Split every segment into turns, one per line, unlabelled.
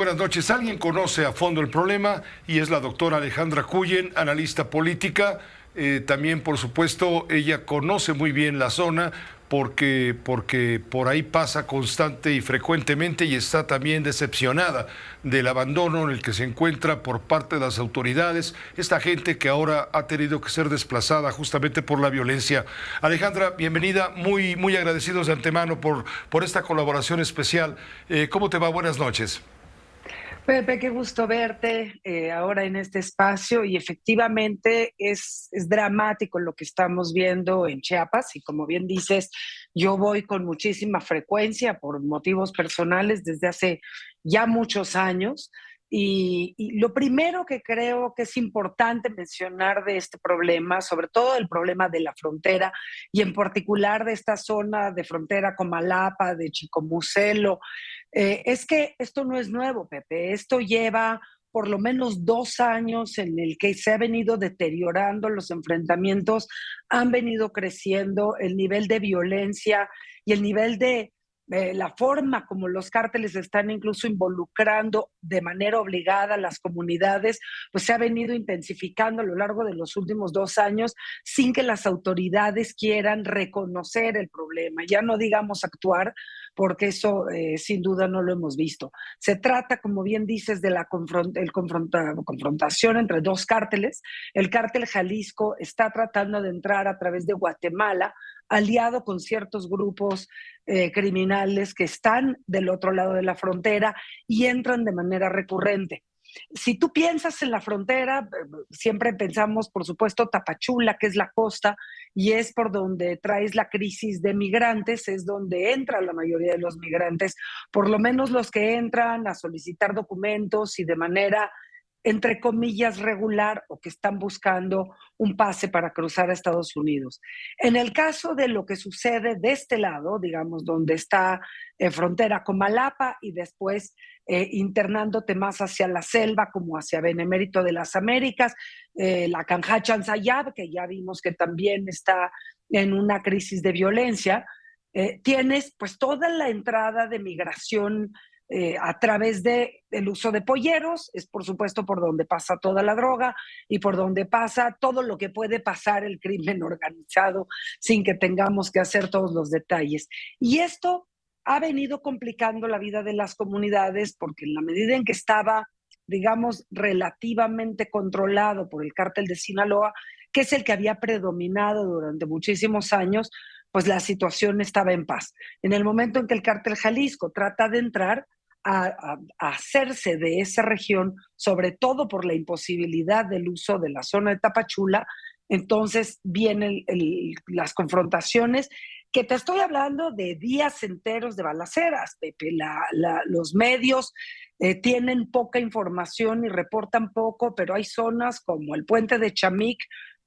Buenas noches. ¿Alguien conoce a fondo el problema? Y es la doctora Alejandra Cuyen, analista política. También, por supuesto, ella conoce muy bien la zona porque por ahí pasa constante y frecuentemente y está también decepcionada del abandono en el que se encuentra por parte de las autoridades, esta gente que ahora ha tenido que ser desplazada justamente por la violencia. Alejandra, bienvenida, muy agradecidos de antemano por esta colaboración especial. ¿Cómo te va? Buenas noches.
Pepe, qué gusto verte ahora en este espacio y efectivamente es dramático lo que estamos viendo en Chiapas y como bien dices, yo voy con muchísima frecuencia por motivos personales desde hace ya muchos años y lo primero que creo que es importante mencionar de este problema, sobre todo el problema de la frontera y en particular de esta zona de frontera Comalapa, de Chicomucelo, es que esto no es nuevo, Pepe. Esto lleva por lo menos 2 años en el que se ha venido deteriorando los enfrentamientos, han venido creciendo el nivel de violencia y el nivel de la forma como los cárteles están incluso involucrando de manera obligada a las comunidades, pues se ha venido intensificando a lo largo de los últimos 2 años sin que las autoridades quieran reconocer el problema, ya no digamos actuar, porque eso sin duda no lo hemos visto. Se trata, como bien dices, de la confrontación entre dos cárteles. El cártel Jalisco está tratando de entrar a través de Guatemala, aliado con ciertos grupos criminales que están del otro lado de la frontera y entran de manera recurrente. Si tú piensas en la frontera, siempre pensamos, por supuesto, Tapachula, que es la costa, y es por donde traes la crisis de migrantes, es donde entra la mayoría de los migrantes, por lo menos los que entran a solicitar documentos y de manera entre comillas, regular o que están buscando un pase para cruzar a Estados Unidos. En el caso de lo que sucede de este lado, digamos, donde está frontera con Malapa y después internándote más hacia la selva, como hacia Benemérito de las Américas, la Canja Chansayab, que ya vimos que también está en una crisis de violencia, tienes pues toda la entrada de migración a través del uso de polleros, es por supuesto por donde pasa toda la droga y por donde pasa todo lo que puede pasar el crimen organizado sin que tengamos que hacer todos los detalles. Y esto ha venido complicando la vida de las comunidades porque en la medida en que estaba, digamos, relativamente controlado por el cártel de Sinaloa, que es el que había predominado durante muchísimos años, pues la situación estaba en paz. En el momento en que el cártel Jalisco trata de entrar, a hacerse de esa región, sobre todo por la imposibilidad del uso de la zona de Tapachula, entonces vienen las confrontaciones, que te estoy hablando de días enteros de balaceras, Pepe. Los medios tienen poca información y reportan poco, pero hay zonas como el puente de Chamic,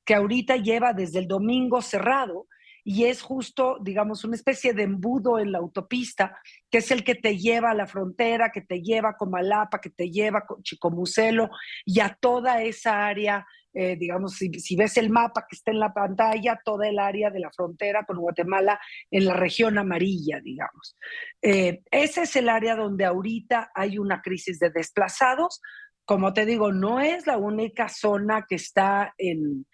que ahorita lleva desde el domingo cerrado, y es justo, digamos, una especie de embudo en la autopista, que es el que te lleva a la frontera, que te lleva a Comalapa, que te lleva a Chicomucelo y a toda esa área, digamos, si ves el mapa que está en la pantalla, toda el área de la frontera con Guatemala en la región amarilla, digamos. Ese es el área donde ahorita hay una crisis de desplazados. Como te digo, no es la única zona que está en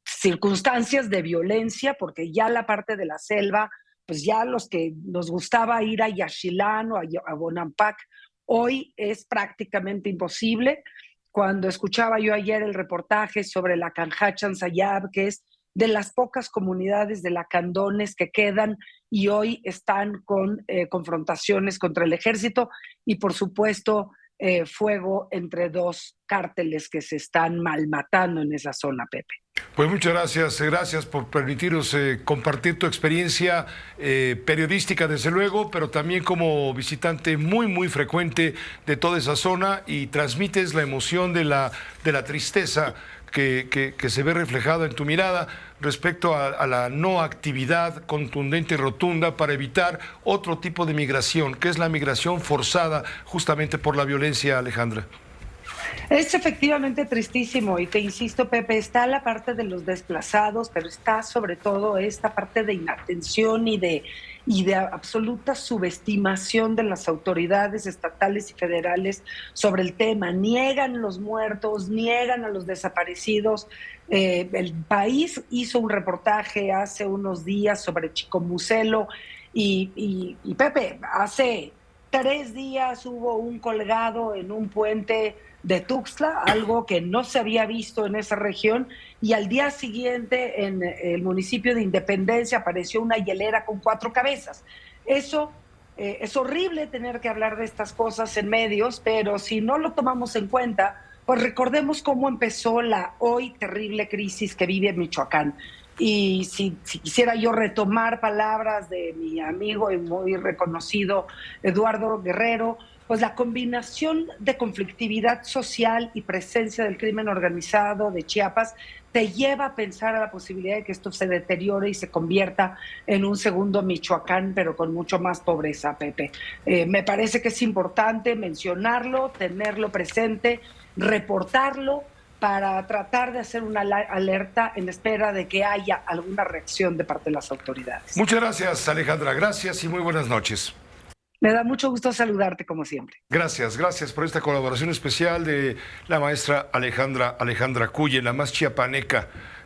circunstancias de violencia, porque ya la parte de la selva, pues ya los que nos gustaba ir a Yaxchilán o a Bonampak, hoy es prácticamente imposible. Cuando escuchaba yo ayer el reportaje sobre la Canja Chansayab, que es de las pocas comunidades de lacandones que quedan y hoy están con confrontaciones contra el ejército y por supuesto fuego entre dos cárteles que se están malmatando en esa zona, Pepe.
Pues muchas gracias por permitirnos compartir tu experiencia periodística, desde luego, pero también como visitante muy frecuente de toda esa zona y transmites la emoción de la tristeza que se ve reflejada en tu mirada respecto a la no actividad contundente y rotunda para evitar otro tipo de migración, que es la migración forzada justamente por la violencia, Alejandra.
Es efectivamente tristísimo y te insisto, Pepe, está la parte de los desplazados, pero está sobre todo esta parte de inatención y de absoluta subestimación de las autoridades estatales y federales sobre el tema. Niegan los muertos, niegan a los desaparecidos. El país hizo un reportaje hace unos días sobre Chicomucelo y Pepe, hace 3 días hubo un colgado en un puente de Tuxtla, algo que no se había visto en esa región, y al día siguiente en el municipio de Independencia apareció una hielera con 4 cabezas. Eso es horrible tener que hablar de estas cosas en medios, pero si no lo tomamos en cuenta, pues recordemos cómo empezó la hoy terrible crisis que vive Michoacán. Y si quisiera yo retomar palabras de mi amigo y muy reconocido Eduardo Guerrero, pues la combinación de conflictividad social y presencia del crimen organizado de Chiapas te lleva a pensar a la posibilidad de que esto se deteriore y se convierta en un segundo Michoacán, pero con mucho más pobreza, Pepe. Me parece que es importante mencionarlo, tenerlo presente, reportarlo, para tratar de hacer una alerta en espera de que haya alguna reacción de parte de las autoridades.
Muchas gracias, Alejandra. Gracias y muy buenas noches.
Me da mucho gusto saludarte como siempre.
Gracias por esta colaboración especial de la maestra Alejandra Cuyen, la más chiapaneca